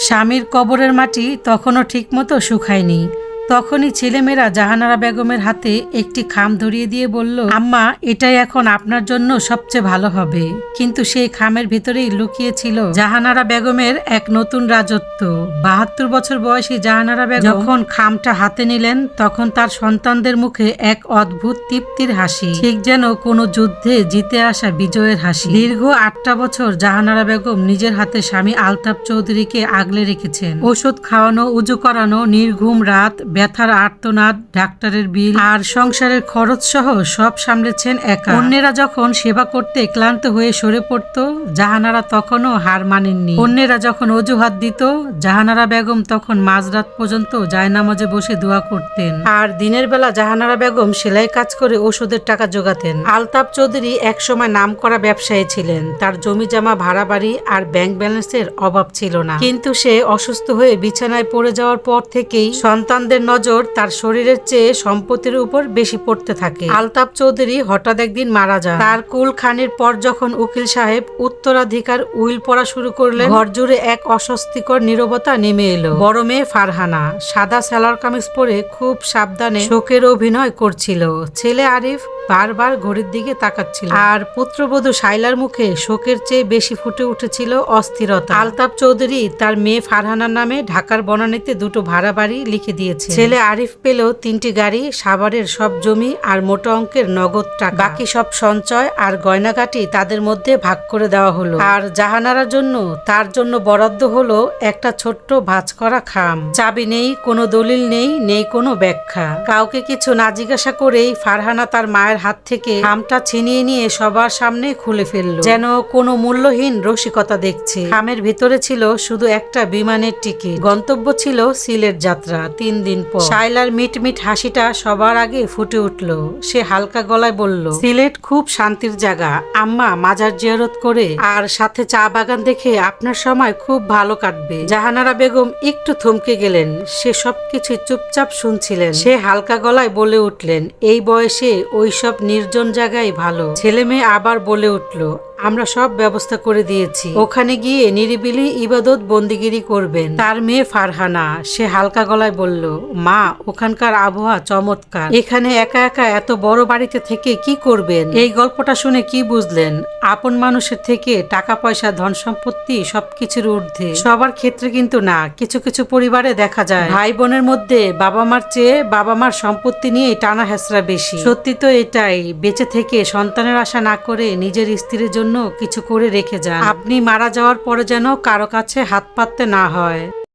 স্বামীর কবরের মাটি তখনও ঠিকমতো শুকায়নি। তখনই ছেলেমেয়েরা জাহানারা বেগমের হাতে একটি খাম ধরিয়ে দিয়ে বলল, আম্মা, এটাই এখন আপনার জন্য সবচেয়ে ভালো হবে। কিন্তু সেই খামের ভিতরেই লুকিয়ে ছিল জাহানারা বেগমের এক নতুন রাজত্ব। ৭২ বছর বয়সী জাহানারা বেগম যখন খামটা হাতে নিলেন, তখন তার সন্তানদের মুখে এক অদ্ভুত তৃপ্তির হাসি, ঠিক যেন কোনো যুদ্ধে জিতে আসা বিজয়ের হাসি। দীর্ঘ ৮টা বছর জাহানারা বেগম নিজের হাতে স্বামী আলতাফ চৌধুরীকে আগলে রেখেছেন। ওষুধ খাওয়ানো, উজু করানো, নির্ঘুম রাত, ব্যথার আর্তনাদ, ডাক্তারের বিল আর সংসারের খরচ সহ সব সামলেছেন একা। অন্যেরা যখন সেবা করতে ক্লান্ত হয়ে সরে পড়ত, জাহানারা তখনও হার মানেননি। অন্যেরা যখন অজুহাত দিত, জাহানারা বেগম তখন মাঝরাত পর্যন্ত জায়নামাজে বসে দোয়া করতেন। আর দিনের বেলা জাহানারা বেগম সেলাই কাজ করে ওষুধের টাকা জোগাতেন। আলতাফ চৌধুরী একসময় নামকরা ব্যবসায়ী ছিলেন। তার জমি জমা, ভাড়া বাড়ি আর ব্যাংক ব্যালেন্সের অভাব ছিল না। কিন্তু সে অসুস্থ হয়ে বিছানায় পড়ে যাওয়ার পর থেকেই সন্তানদের নজর তার শরীরের চেয়ে সম্পত্তির উপর বেশি পড়তে থাকে। আলতাফ চৌধুরী হঠাৎ একদিন মারা যান। তার কুলখানির পর যখন উকিল সাহেব উত্তরাধিকার উইল পড়া শুরু করলেন, ঘর জুড়ে এক অস্বস্তিকর নীরবতা নেমে এলো। বড় মেয়ে ফারহানা সাদা সালোয়ার কামিজ পরে খুব সাবধানে শোকের অভিনয় করছিল। ছেলে আরিফ বারবার ঘড়ির দিকে তাকাচ্ছিল, আর পুত্রবধূ শাইলার মুখে শোকের চেয়ে বেশি ফুটে উঠেছিল অস্থিরতা। আলতাফ চৌধুরী তার মেয়ে ফারহানার নামে ঢাকার বনানীতে 2টো ভাড়া বাড়ি লিখে দিয়েছে। ছেলে আরিফ পেল 3টি গাড়ি, সাভারের সব জমি আর মোটা অঙ্কের নগদ টাকা। বাকি সব সঞ্চয় আর গয়নাগাটি তাদের মধ্যে ভাগ করে দেওয়া হলো। আর জাহানারার জন্য, তার জন্য বরাদ্দ হলো একটা ছোট্ট ভাঁজ করা খাম। চাবি নেই, কোনো দলিল নেই, নেই কোনো ব্যাখ্যা। কাউকে কিছু না জিজ্ঞাসা করেই ফারহানা তার মায়ের হাত থেকে খামটা ছিনিয়ে নিয়ে সবার সামনে খুলে ফেললো, যেন কোনো মূল্যহীন রসিকতা দেখছে। খামের ভিতরে ছিল শুধু একটা বিমানের টিকিট। গন্তব্য ছিল সিলেট যাত্রা। 3 দিন পর শাইলার মিটমিট হাসিটা সবার আগে ফুটে উঠল। সে হালকা গলায় বলল, সিলেট খুব শান্তির জায়গা আম্মা, মাজার জিয়ারত করে আর সাথে চা বাগান দেখে আপনার সময় খুব ভালো কাটবে। জাহানারা বেগম একটু থমকে গেলেন। সে সবকিছু চুপচাপ শুনছিলেন। সে হালকা গলায় বলে উঠলেন, এই বয়সে ওইসব নির্জন জায়গায় ভালো। ছেলে মেয়ে আবার বলে উঠল, আমরা সব ব্যবস্থা করে দিয়েছি, ওখানে গিয়ে নিরিবিলি ইবাদত বন্দিগিরি করবেন। তার মেয়ে ফারহানা, সে হালকা গলায় বলল, মা, ওখানকার আবহাওয়া চমৎকার, এখানে একা একা এত বড় বাড়িতে থেকে কি করবেন? এই গল্পটা শুনে কি বুঝলেন? আপন মানুষের থেকে টাকা পয়সা, ধন সম্পত্তি সবকিছুর ঊর্ধ্বে। সবার ক্ষেত্রে কিন্তু না। কিছু কিছু পরিবারে দেখা যায় ভাই বোনের মধ্যে বাবা মার চেয়ে বাবা মার সম্পত্তি নিয়ে টানা হেঁচড়া বেশি। সত্যি তো এটাই। বেঁচে থেকে সন্তানের আশা না করে নিজের স্ত্রীর জন্য কিছু করে রেখে যান। আপনি মারা যাওয়ার পরে যেন কারো কাছে হাত পাততে না হয়।